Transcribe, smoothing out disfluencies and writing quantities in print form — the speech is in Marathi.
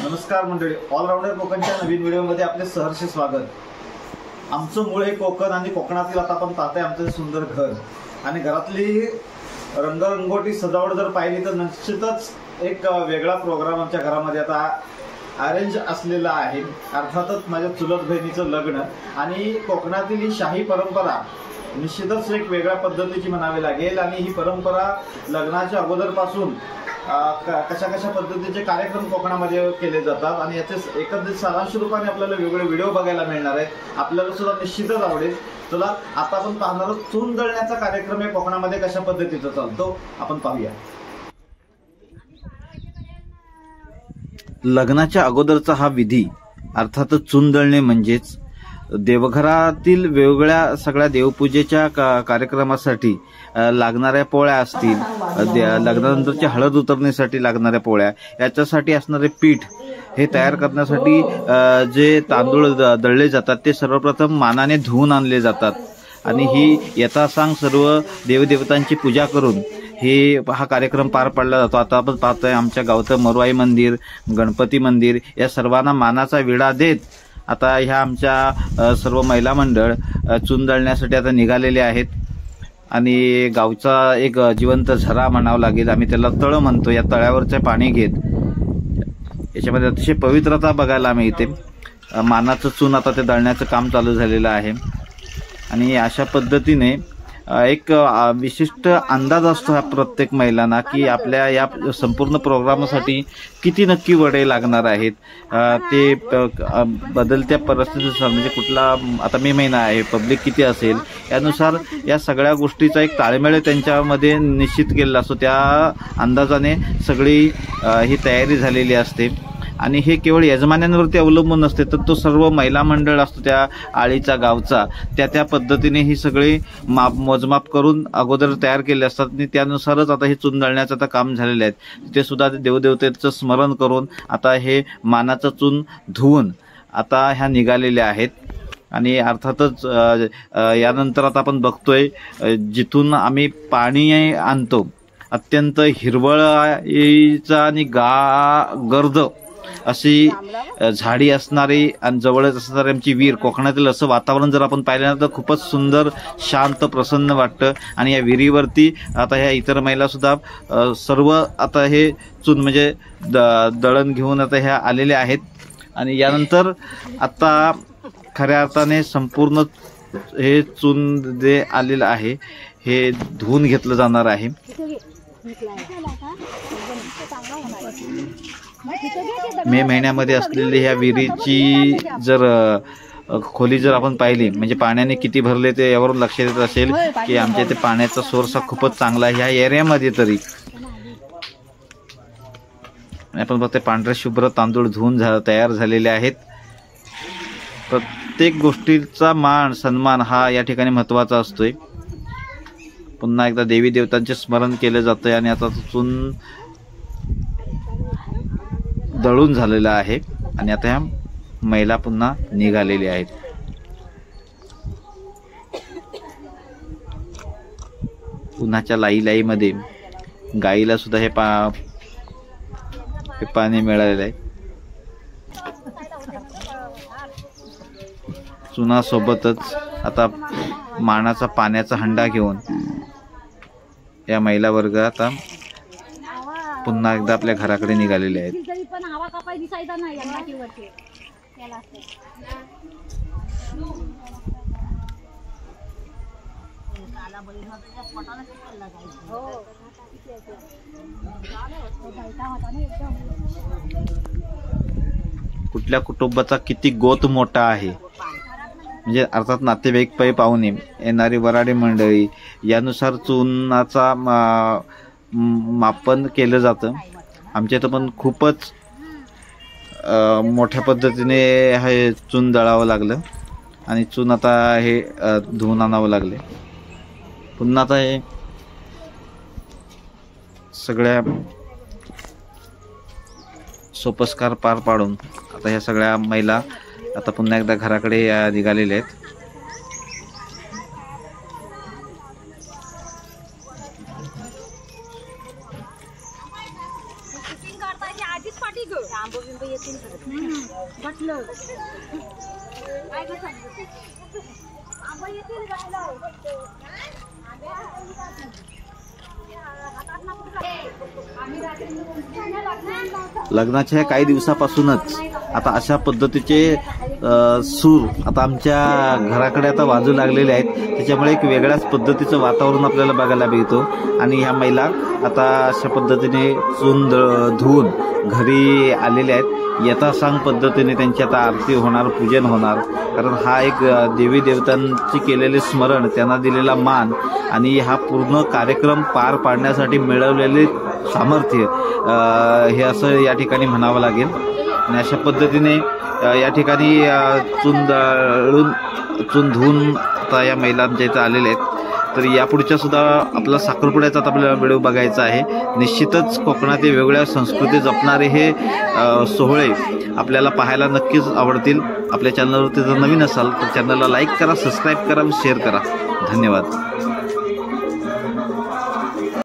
नमस्कार मंडळी, ऑलराऊंडर कोकणच्या नवीन व्हिडिओमध्ये आपले सहर्ष स्वागत। आमचं मूळ हे कोकण आणि कोकणातील आता आपण पाहतोय आमचं सुंदर घर आणि घरातली रंगरंगोटी सजावट जर पाहिली तर निश्चितच एक वेगळा प्रोग्राम आमच्या घरामध्ये आता अरेंज असलेला आहे। अर्थातच माझ्या चुलत बहिणीचं लग्न आणि कोकणातील ही शाही परंपरा निश्चितच एक वेगळ्या पद्धतीची म्हणावी लागेल आणि ही परंपरा लग्नाच्या अगोदरपासून कशा कशा पद्धतीचे कार्यक्रम कोकणामध्ये केले जातात आणि याचे एकत्रित सारांश रूपाने आपल्याला वेगवेगळे व्हिडिओ बघायला मिळणार आहेत। आपल्याला सुद्धा निश्चितच आवडेल। चला आता आपण पाहणार आहोत चून दळण्याचा कार्यक्रम हे कोकणामध्ये कशा पद्धतीचा चालतो आपण पाहूया। लग्नाच्या अगोदरचा हा विधी अर्थातच चून दळणे म्हणजेच देवघरातील वेगवेगळ्या सगळ्या देवपूजेच्या कार्यक्रमासाठी लागणाऱ्या पोळ्या असतील, लग्नानंतरच्या हळद उतरण्यासाठी लागणाऱ्या पोळ्या, याच्यासाठी असणारे पीठ हे तयार करण्यासाठी जे तांदूळ दळले जातात ते सर्वप्रथम मानाने धुवून आणले जातात आणि ही यथासांग सर्व देवदेवतांची पूजा करून हा कार्यक्रम पार पाडला जातो। आता आपण पाहतोय आमच्या गावचं मरुआई मंदिर, गणपती मंदिर या सर्वांना मानाचा विडा देत आता ह्या आमच्या सर्व महिला मंडळ चून दळण्यासाठी आता निघालेले आहेत आणि गावचा एक जिवंत झरा म्हणावं लागेल, आम्ही त्याला तळ म्हणतो। या तळ्यावरचे पाणी घेत याच्यामध्ये अतिशय पवित्रता बघायला मिळते। मानाचं चून आता ते दळण्याचं काम चालू झालेलं आहे आणि अशा पद्धतीने एक विशिष्ट अंदाज असतो ह्या प्रत्येक महिलांना की आपल्या या संपूर्ण प्रोग्रामासाठी किती नक्की वडे लागणार आहेत। ते बदलत्या परिस्थितीनुसार म्हणजे कुठला आता मे महिना आहे, पब्लिक किती असेल यानुसार या सगळ्या गोष्टीचा एक ताळमेळ त्यांच्यामध्ये निश्चित केलेला असतो। त्या अंदाजाने सगळी ही तयारी झालेली असते आणि हे केवळ यजमान्यांवरती अवलंबून नसते तर तो सर्व महिला मंडळ असतो त्या आळीचा गावचा त्या पद्धतीने ही सगळी मोजमाप करून अगोदर तयार केले असतात आणि त्यानुसारच आता हे चून दळण्याचं आता काम झालेले आहेत। तिथे सुद्धा देवदेवतेचं स्मरण करून आता हे मानाचं चून धुवून आता ह्या निघालेल्या आहेत आणि अर्थातच यानंतर आता आपण बघतोय जिथून आम्ही पाणी आणतो अत्यंत हिरवळीचा आणि गर्द अशी झाडी असणारी आणि जवळच असणारी आमची विहीर, कोकणातील असं वातावरण जर आपण पाहिलं तर खूपच सुंदर शांत प्रसन्न वाटतं आणि या विहिरीवरती आता ह्या इतर महिला सुद्धा सर्व आता हे चून म्हणजे दळण घेऊन आता ह्या आलेल्या आहेत आणि यानंतर आता खऱ्या अर्थाने संपूर्ण हे चून जे आलेलं आहे हे धुवून घेतलं जाणार आहे। मे महिन्यामध्ये असलेली ह्या विहिरीची जर खोली जर आपण पाहिली म्हणजे पाण्याने किती भरले ते यावरून लक्षात येत असेल की आमच्या इथे पाण्याचा सोर्स हा खूपच चांगला आहे ह्या एरियामध्ये। तरी आपण बघतोय पांढरे शुभ्र तांदूळ धुवून तयार झालेले आहेत। प्रत्येक गोष्टीचा मान सन्मान हा या ठिकाणी महत्वाचा असतोय। पुन्हा एकदा देवी देवतांचे स्मरण केले जाते आणि आता चून दळून झालेला आहे आणि आता ह्या महिला पुन्हा निघालेल्या आहेत। पुन्हाच्या लाई गाईला सुद्धा हे पाणी मिळालेलं आहे। चुनासोबतच आता मानाचा पाण्याचा हंडा घेऊन या महिला वर्ग आता पुन्हा एकदा आपल्या घराकडे निघालेले आहेत। कुठल्या कुटुंबाचा किती गोत मोठा आहे म्हणजे अर्थात नातेवाईक पै पाहुणे येणारी वराडी मंडळी यानुसार चूनाचा मापन केलं जातं। आमच्या इथं पण खूपच मोठ्या पद्धतीने हे चून दळावं लागलं आणि चून आता हे धुवून आणावं लागले। पुन्हा आता हे सगळ्या सोपस्कार पार पाडून आता ह्या सगळ्या महिला आता पुन्हा एकदा घराकडे निघालेल्या आहेत। आधीच पाठी ग लग्नाच्या काही दिवसापासूनच आता अशा पद्धतीचे सूर आता आमच्या घराकडे आता वाजू लागलेले आहेत. त्याच्यामुळे एक वेगळ्याच पद्धतीचं वातावरण आपल्याला बघायला मिळतो. आणि ह्या महिला आता अशा पद्धतीने चून धुवून घरी आलेल्या आहेत. यथासांग पद्धतीने त्यांची आता आरती होणार, पूजन होणार. कारण हा एक देवी देवतांची केलेले स्मरण, त्यांना दिलेला मान आणि हा पूर्ण कार्यक्रम पार पाडण्यासाठी मिळवलेले सामर्थ्य हे असं या ठिकाणी म्हणावं लागेल. आणि अशा पद्धतीने या ठिकाणी चून धुवून आता या महिलांच्या इथं आलेल्या आहेत. तर यापुढच्या सुद्धा आपला साखरपुड्याचा आपल्याला व्हिडिओ बघायचा आहे. निश्चितच कोकणातील वेगवेगळ्या संस्कृती जपणारे हे सोहळे आपल्याला पाहायला नक्कीच आवडतील. आपल्या चॅनलवरती जर नवीन असाल तर चॅनलला लाईक करा, सबस्क्राईब करा व शेअर करा. धन्यवाद.